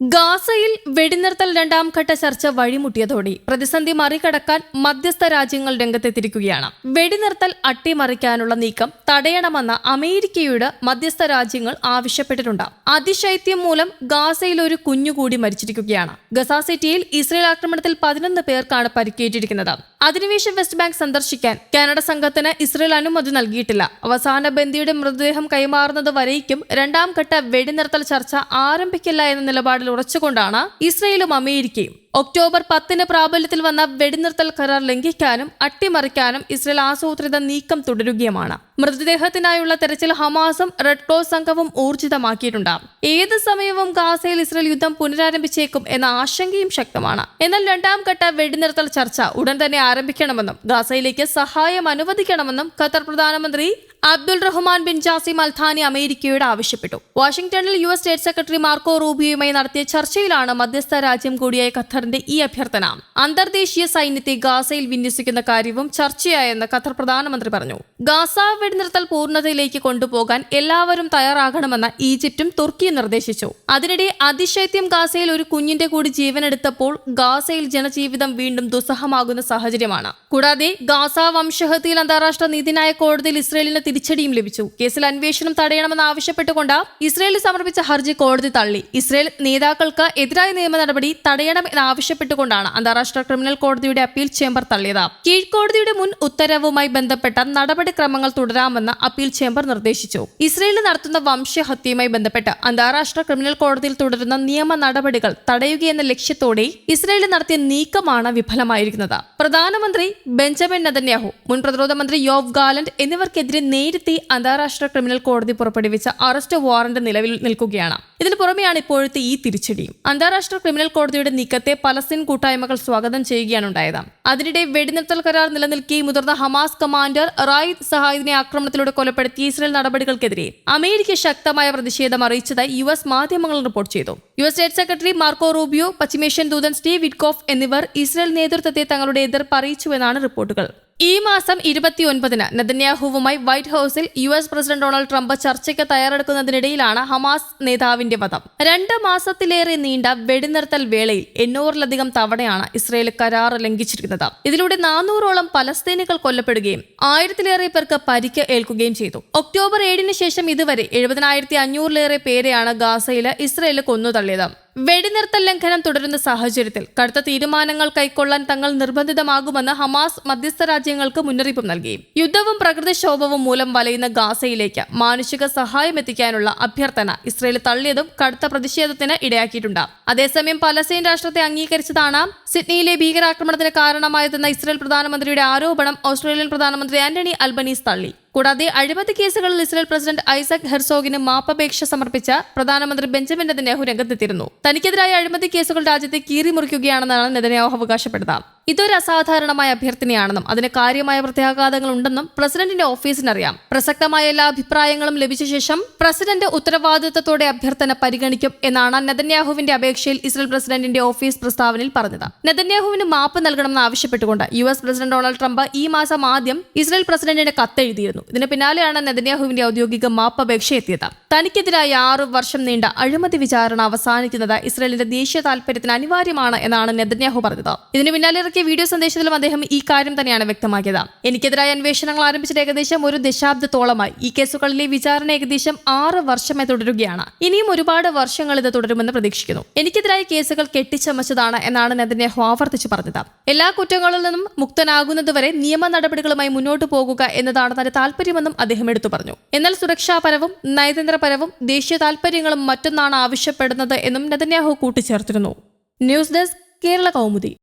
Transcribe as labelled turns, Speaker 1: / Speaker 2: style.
Speaker 1: ഗാസയിൽ വെടിനിർത്തൽ രണ്ടാം ഘട്ട ചർച്ച വഴിമുട്ടിയതോടെ പ്രതിസന്ധി മറികടക്കാൻ മധ്യസ്ഥ രാജ്യങ്ങൾ രംഗത്തെത്തിയിരിക്കുകയാണ്. വെടിനിർത്തൽ അട്ടിമറിക്കാനുള്ള നീക്കം തടയണമെന്ന് അമേരിക്കയോട് മധ്യസ്ഥ രാജ്യങ്ങൾ ആവശ്യപ്പെട്ടിട്ടുണ്ട്. അതിശൈത്യം മൂലം ഗാസയിൽ ഒരു കുഞ്ഞുകൂടി മരിച്ചിരിക്കുകയാണ്. ഗസ സിറ്റിയിൽ ഇസ്രയേൽ ആക്രമണത്തിൽ 11 പേർക്കാണ് പരിക്കേറ്റിരിക്കുന്നത്. അധിനിവേശ വെസ്റ്റ് ബാങ്ക് സന്ദർശിക്കാൻ കാനഡ സംഘത്തിന് ഇസ്രയേൽ അനുമതി നൽകിയിട്ടില്ല. അവസാന ബന്ദിയുടെ മൃതദേഹം കൈമാറുന്നത് വരേക്കും രണ്ടാം ഘട്ട വെടിനിർത്തൽ ചർച്ച ആരംഭിക്കില്ല എന്ന നിലപാടിൽ ഉറച്ചുകൊണ്ടാണ് ഇസ്രയേലും അമേരിക്കയും. ഒക്ടോബർ 10 പ്രാബല്യത്തിൽ വന്ന വെടിനിർത്തൽ കരാർ ലംഘിക്കാനും അട്ടിമറിക്കാനും ഇസ്രയേൽ ആസൂത്രിത നീക്കം തുടരുകയുമാണ്. മൃതദേഹത്തിനായുള്ള തെരച്ചിൽ ഹമാസും റെഡ് ക്രോസ് സംഘവും ഊർജിതമാക്കിയിട്ടുണ്ട്. ഏത് സമയവും ഗാസയിൽ ഇസ്രയേൽ യുദ്ധം പുനരാരംഭിച്ചേക്കും എന്ന ആശങ്കയും ശക്തമാണ്. എന്നാൽ രണ്ടാം ഘട്ട വെടിനിർത്തൽ ചർച്ച ഉടൻ തന്നെ ആരംഭിക്കണമെന്നും ഗാസയിലേക്ക് സഹായം അനുവദിക്കണമെന്നും ഖത്തർ പ്രധാനമന്ത്രി അബ്ദുൾ റഹ്മാൻ ബിൻ ജാസിം അൽ ഥാനി അമേരിക്കയോട് ആവശ്യപ്പെട്ടു. വാഷിംഗ്ടണിൽ US സ്റ്റേറ്റ് സെക്രട്ടറി മാർക്കോ റൂബിയോയുമായി നടത്തിയ ചർച്ചയിലാണ് മധ്യസ്ഥ രാജ്യം കൂടിയായ ഖത്തറിന്റെ ഈ അഭ്യർത്ഥന. അന്തർദേശീയ സൈന്യത്തെ ഗാസയിൽ വിന്യസിക്കുന്ന കാര്യവും ചർച്ചയായെന്ന് ഖത്തർ പ്രധാനമന്ത്രി പറഞ്ഞു. ഗാസ വെടിനിർത്തൽ പൂർണ്ണതയിലേക്ക് കൊണ്ടുപോകാൻ എല്ലാവരും തയ്യാറാകണമെന്ന് ഈജിപ്തും തുർക്കിയും നിർദ്ദേശിച്ചു. അതിനിടെ അതിശൈത്യം ഗാസയിൽ ഒരു കുഞ്ഞിന്റെ കൂടി ജീവനെടുത്തപ്പോൾ ഗാസയിൽ ജനജീവിതം വീണ്ടും ദുസ്സഹമാകുന്ന സാഹചര്യമാണ്. കൂടാതെ ഗാസ വംശഹത്യയിൽ അന്താരാഷ്ട്ര നീതിന്യായ കോടതിയിൽ ഇസ്രയേലിന് തിരിച്ചടിയും ലഭിച്ചു. കേസിൽ അന്വേഷണം തടയണമെന്ന് ആവശ്യപ്പെട്ടുകൊണ്ട് ഇസ്രയേലിൽ സമർപ്പിച്ച ഹർജി കോടതി തള്ളി. ഇസ്രയേൽ നേതാക്കൾക്ക് എതിരായ നിയമ നടപടി തടയണം എന്നാവശ്യപ്പെട്ടുകൊണ്ടാണ് അന്താരാഷ്ട്ര ക്രിമിനൽ കോടതിയുടെ അപ്പീൽ ചേംബർ തള്ളിയത്. കീഴ്ക്കോടതിയുടെ മുൻ ഉത്തരവുമായി ബന്ധപ്പെട്ട നടപടിക്രമങ്ങൾ തുടരാമെന്ന് അപ്പീൽ ചേംബർ നിർദ്ദേശിച്ചു. ഇസ്രയേലിൽ നടത്തുന്ന വംശഹത്യയുമായി ബന്ധപ്പെട്ട് അന്താരാഷ്ട്ര ക്രിമിനൽ കോടതിയിൽ തുടരുന്ന നിയമ നടപടികൾ തടയുകയെന്ന ലക്ഷ്യത്തോടെ ഇസ്രയേലിൽ നടത്തിയ നീക്കമാണ് വിഫലമായിരിക്കുന്നത്. പ്രധാനമന്ത്രി ബെഞ്ചമിൻ നെതന്യാഹു, മുൻ പ്രതിരോധ മന്ത്രി യോവ് ഗാലന്റ് എന്നിവർക്കെതിരെ നേരത്തെ അന്താരാഷ്ട്ര ക്രിമിനൽ കോടതി പുറപ്പെടുവിച്ച അറസ്റ്റ് വാറന്റ് നിലവിൽ നിൽക്കുകയാണ്. ഇതിനു പുറമെയാണ് ഇപ്പോഴത്തെ ഈ തിരിച്ചടിയും. അന്താരാഷ്ട്ര ക്രിമിനൽ കോടതിയുടെ നീക്കത്തെ പലസ്തീൻ കൂട്ടായ്മകൾ സ്വാഗതം ചെയ്യുകയാണ് ഉണ്ടായത്. അതിനിടെ വെടിനിർത്തൽ കരാർ നിലനിൽക്കെ മുതിർന്ന ഹമാസ് കമാൻഡർ റായിദ് സഹായിദിനെ ആക്രമണത്തിലൂടെ കൊലപ്പെടുത്തിയ ഇസ്രയേൽ നടപടികൾക്കെതിരെ അമേരിക്ക ശക്തമായ പ്രതിഷേധം അറിയിച്ചതായി US മാധ്യമങ്ങൾ റിപ്പോർട്ട് ചെയ്തു. US state secretary Marco Rubio, പശ്ചിമേഷ്യൻ ദൂതൻ സ്റ്റീവ് വിറ്റ്കോഫ് എന്നിവർ ഇസ്രയേൽ നേതൃത്വത്തെ തങ്ങളുടെ എതിർപ്പ് അറിയിച്ചുവെന്നാണ് റിപ്പോർട്ടുകൾ. ഈ മാസം 29-ന് നെതന്യാഹുവുമായി വൈറ്റ് ഹൌസിൽ US പ്രസിഡന്റ് ഡൊണാൾഡ് ട്രംപ് ചർച്ചയ്ക്ക് തയ്യാറെടുക്കുന്നതിനിടയിലാണ് ഹമാസ് നേതാവിന്റെ വധം. 2 മാസത്തിലേറെ നീണ്ട വെടിനിർത്തൽ വേളയിൽ 800-ലധികം തവണയാണ് ഇസ്രയേൽ കരാർ ലംഘിച്ചിരിക്കുന്നത്. ഇതിലൂടെ 400ഓളം പലസ്തീനികൾ കൊല്ലപ്പെടുകയും 1000-ലേറെ പേർക്ക് പരിക്ക് ഏൽക്കുകയും ചെയ്തു. ഒക്ടോബർ 7-ന് ശേഷം ഇതുവരെ 70,500-ലേറെ പേരെയാണ് ഗാസയിൽ ഇസ്രയേൽ കൊന്നുതള്ളിയത്. വെടിനിർത്തൽ ലംഘനം തുടരുന്ന സാഹചര്യത്തിൽ കടുത്ത തീരുമാനങ്ങൾ കൈക്കൊള്ളാൻ തങ്ങൾ നിർബന്ധിതമാകുമെന്ന് ഹമാസ് മധ്യസ്ഥ രാജ്യങ്ങൾക്ക് മുന്നറിയിപ്പ് നൽകി. യുദ്ധവും പ്രകൃതിക്ഷോഭവും മൂലം വലയുന്ന ഗാസയിലേക്ക് മാനുഷിക സഹായം എത്തിക്കാനുള്ള അഭ്യർത്ഥന ഇസ്രയേൽ തള്ളിയതും കടുത്ത പ്രതിഷേധത്തിന് ഇടയാക്കിയിട്ടുണ്ട്. അതേസമയം പലസ്തീൻ രാഷ്ട്രത്തെ അംഗീകരിച്ചതാണ് സിഡ്നിയിലെ ഭീകരാക്രമണത്തിന് കാരണമായതെന്ന ഇസ്രയേൽ പ്രധാനമന്ത്രിയുടെ ആരോപണം ഓസ്ട്രേലിയൻ പ്രധാനമന്ത്രി ആന്റണി അൽബനീസ് തള്ളി. കൂടാതെ അഴിമതി കേസുകളിൽ ഇസ്രയേൽ പ്രസിഡന്റ് ഐസക് ഹെർസോഗിന് മാപ്പപേക്ഷ സമർപ്പിച്ച പ്രധാനമന്ത്രി ബെഞ്ചമിൻ നെതന്യാഹു രംഗത്തെത്തിയിരുന്നു. തനിക്കെതിരായ അഴിമതി കേസുകൾ രാജ്യത്തെ കീറിമുറിക്കുകയാണെന്നാണ് നെതന്യാഹു അവകാശപ്പെടുന്നത്. ഇതൊരു അസാധാരണമായ അഭ്യർത്ഥനയാണെന്നും അതിന് കാര്യമായ പ്രത്യാഘാതങ്ങൾ ഉണ്ടെന്നും പ്രസിഡന്റിന്റെ ഓഫീസിനറിയാം. പ്രസക്തമായ എല്ലാ അഭിപ്രായങ്ങളും ലഭിച്ച ശേഷം പ്രസിഡന്റ് ഉത്തരവാദിത്തത്തോടെ അഭ്യർത്ഥന പരിഗണിക്കും എന്നാണ് നെതന്യാഹുവിന്റെ അപേക്ഷയിൽ ഇസ്രയേൽ പ്രസിഡന്റിന്റെ ഓഫീസ് പ്രസ്താവനയിൽ പറഞ്ഞത്. നെതന്യാഹുവിന് മാപ്പ് നൽകണമെന്ന് ആവശ്യപ്പെട്ടുകൊണ്ട് US പ്രസിഡന്റ് ഡൊണാൾഡ് ട്രംപ് ഈ മാസം ആദ്യം ഇസ്രയേൽ പ്രസിഡന്റിന് കത്തെഴുതിയിരുന്നു. ഇതിന് പിന്നാലെയാണ് നെതന്യാഹുവിന്റെ ഔദ്യോഗിക മാപ്പപേക്ഷ എത്തിയത്. തനിക്കെതിരായ 6 വർഷം നീണ്ട അഴിമതി വിചാരണ അവസാനിക്കുന്നത് ഇസ്രയേലിന്റെ ദേശീയ താൽപര്യത്തിന് അനിവാര്യമാണ് എന്നാണ് നെതന്യാഹു പറഞ്ഞത്. ഇതിന് പിന്നാലെ വീഡിയോ സന്ദേശത്തിലും അദ്ദേഹം ഈ കാര്യം തന്നെയാണ് വ്യക്തമാക്കിയത്. എനിക്കെതിരായ അന്വേഷണങ്ങൾ ആരംഭിച്ചിട്ട് ഏകദേശം 1 ദശാബ്ദത്തോളമായി. ഈ കേസുകളിലെ വിചാരണ ഏകദേശം 6 വർഷമായി തുടരുകയാണ്. ഇനിയും ഒരുപാട് വർഷങ്ങൾ ഇത് തുടരുമെന്ന് പ്രതീക്ഷിക്കുന്നു. എനിക്കെതിരായ കേസുകൾ കെട്ടിച്ചമച്ചതാണ് എന്നാണ് നെതന്യാഹു ആവർത്തിച്ചു പറഞ്ഞത്. എല്ലാ കുറ്റങ്ങളിൽ നിന്നും മുക്തനാകുന്നതുവരെ നിയമ നടപടികളുമായി മുന്നോട്ടു പോകുക എന്നതാണ് തന്റെ താല്പര്യമെന്നും അദ്ദേഹം എടുത്തു പറഞ്ഞു. എന്നാൽ സുരക്ഷാപരവും നയതന്ത്രപരവും ദേശീയ താല്പര്യങ്ങളും മറ്റൊന്നാണ് ആവശ്യപ്പെടുന്നത് എന്നും നെതന്യാഹു കൂട്ടിച്ചേർത്തിരുന്നു. News desk, Kerala Kaumudi.